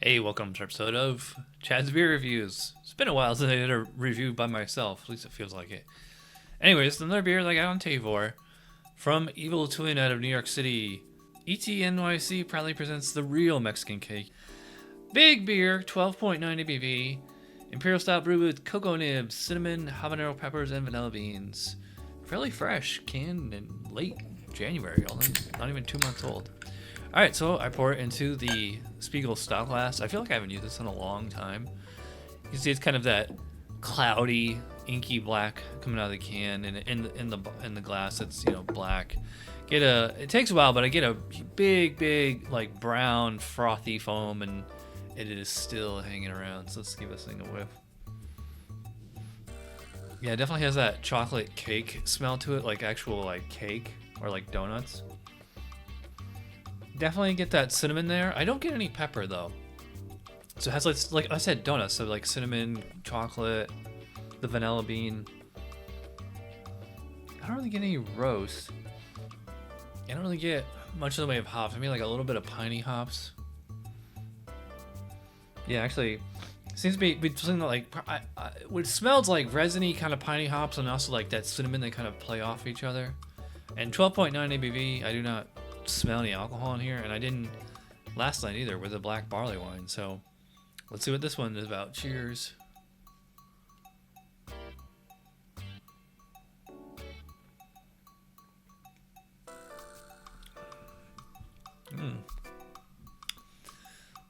Hey, welcome to episode of Chad's Beer Reviews. It's been a while since I did a review by myself, at least it feels like it. Anyways, another beer that I got on Tavour from Evil Twin out of New York City. 𝗬𝗚 proudly presents the real Mexican cake. Big beer, 12.9 ABV. Imperial Stout Brewed with cocoa nibs, cinnamon, habanero peppers, and vanilla beans. Fairly fresh, canned in late January, only not even 2 months old. Alright, so I pour it into the 𝗕𝗏𝗄 stout glass. I feel like I haven't used this in a long time. You can see it's kind of that cloudy, inky black coming out of the can, and in the glass it's black. It takes a while, but I get a big like brown frothy foam, and it is still hanging around. So let's give this thing a whiff. Yeah, it definitely has that chocolate cake smell to it, like actual like cake or like donuts. Definitely get that cinnamon there. I don't get any pepper though. So it has like I said, donuts. So like cinnamon, chocolate, the vanilla bean. I don't really get any roast. I don't really get much in the way of hops. I mean, like a little bit of piney hops. Yeah, actually, it seems to be something that like it smells like resiny kind of piney hops, and also like that cinnamon. They kind of play off each other. And 12.9 ABV. I do not smell any alcohol in here, and I didn't last night either with a black barley wine. So let's see what this one is about. Cheers.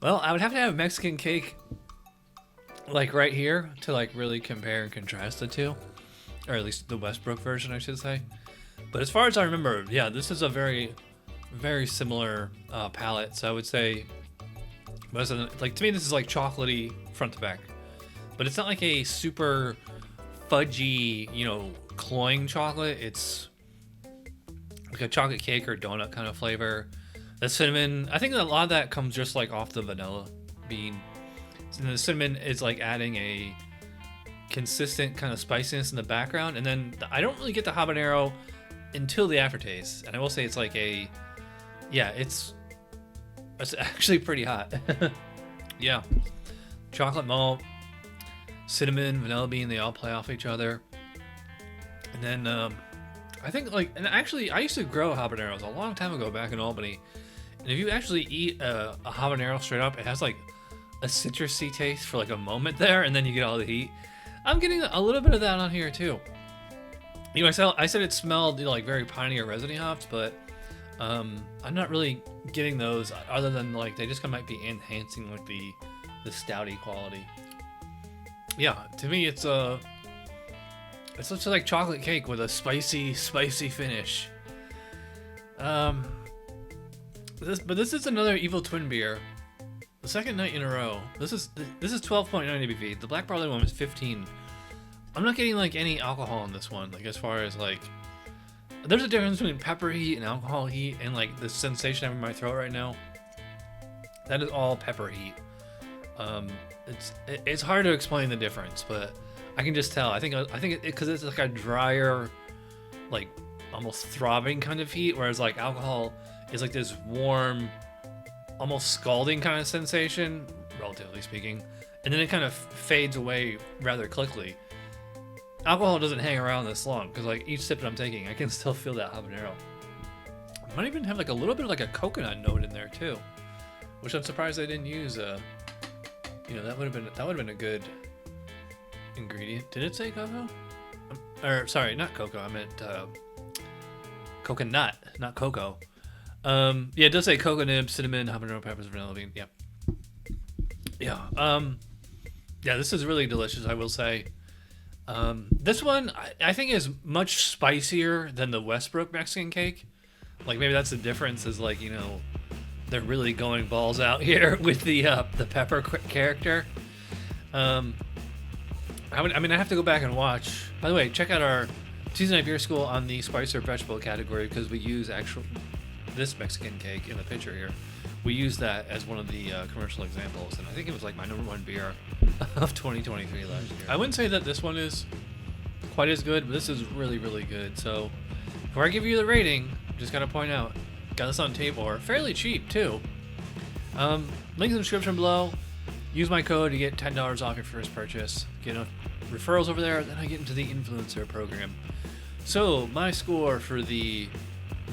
Well, I would have to have Mexican cake like right here to like really compare and contrast the two, or at least the Westbrook version, I should say. But as far as I remember, yeah, this is a very similar palette. So I would say, like, to me, this is like chocolatey front to back, but it's not like a super fudgy, cloying chocolate. It's like a chocolate cake or donut kind of flavor. The cinnamon, I think a lot of that comes just like off the vanilla bean. And the cinnamon is like adding a consistent kind of spiciness in the background. And then I don't really get the habanero until the aftertaste. And I will say it's like it's actually pretty hot. Yeah. Chocolate malt, cinnamon, vanilla bean, they all play off each other. And then I think and actually I used to grow habaneros a long time ago back in Albany. And if you actually eat a habanero straight up, it has like a citrusy taste for like a moment there, and then you get all the heat. I'm getting a little bit of that on here too. I said it smelled like very piney or resiny hops, but I'm not really getting those other than like they just kind of might be enhancing with the stouty quality. Yeah, to me it's just like chocolate cake with a spicy finish. This is another Evil Twin beer. The second night in a row. This is 12.9 ABV. The black barley one was 15. I'm not getting like any alcohol in this one. Like as far as like, there's a difference between pepper heat and alcohol heat, and like the sensation I have in my throat right now. That is all pepper heat. It's hard to explain the difference, but I can just tell. I think because it's like a drier, like almost throbbing kind of heat, whereas like alcohol is like this warm, almost scalding kind of sensation, relatively speaking, and then it kind of fades away rather quickly. Alcohol doesn't hang around this long because like each sip that I'm taking, I can still feel that habanero. I might even have like a little bit of like a coconut note in there too, which I'm surprised I didn't use. That would have been a good ingredient. Did it say cocoa? Or sorry, not cocoa. I meant coconut, not cocoa. Yeah, it does say cocoa nibs, cinnamon, habanero peppers, vanilla bean. Yeah. Yeah. Yeah, this is really delicious, I will say. This one I think is much spicier than the Westbrook Mexican cake. Like maybe that's the difference, is like, they're really going balls out here with the pepper character. I have to go back and watch. By the way, check out our Tuesday Night Beer School on the spice or vegetable category, because we use this Mexican cake in the picture here. We used that as one of the commercial examples, and I think it was like my #1 beer of 2023 last year. I wouldn't say that this one is quite as good, but this is really good. So before I give you the rating, just gotta point out, got this on Tavour, fairly cheap too. Link in the description below. Use my code to get $10 off your first purchase. Get enough referrals over there, then I get into the influencer program. So my score for the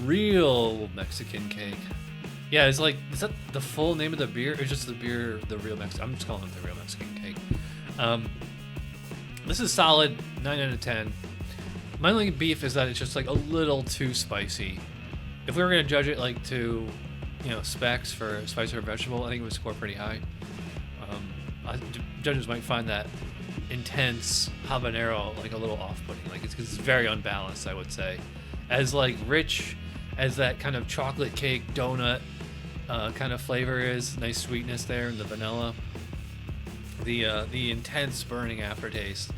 real Mexican cake. Yeah, it's like, is that the full name of the beer? Or just the beer, the real Mexican? I'm just calling it the real Mexican cake. This is solid, 9 out of 10. My only beef is that it's just like a little too spicy. If we were gonna judge it like to, specs for spice or vegetable, I think it would score pretty high. Judges might find that intense habanero like a little off-putting. Like it's very unbalanced, I would say. As like rich as that kind of chocolate cake donut kind of flavor is, nice sweetness there in the vanilla. The intense burning aftertaste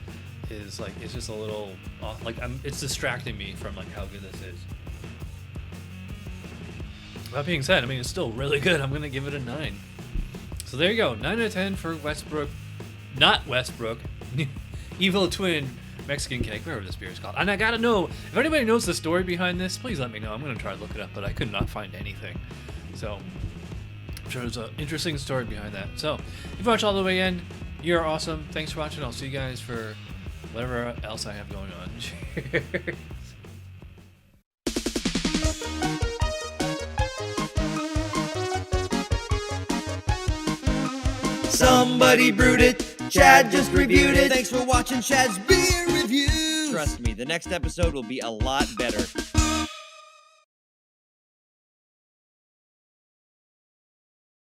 is like, it's just a little off. Like it's distracting me from like how good this is. That being said, I mean, it's still really good. I'm gonna give it a 9. So there you go, 9 out of 10 for not Westbrook, Evil Twin Mexican cake, whatever this beer is called. And I gotta know, if anybody knows the story behind this, please let me know. I'm gonna try to look it up, but I could not find anything. So I'm sure there's an interesting story behind that. So if you watch all the way in, you're awesome. Thanks for watching. I'll see you guys for whatever else I have going on. Cheers. Somebody brewed it, Chad just reviewed it. Thanks for watching Chad's beer review. Trust me, the next episode will be a lot better.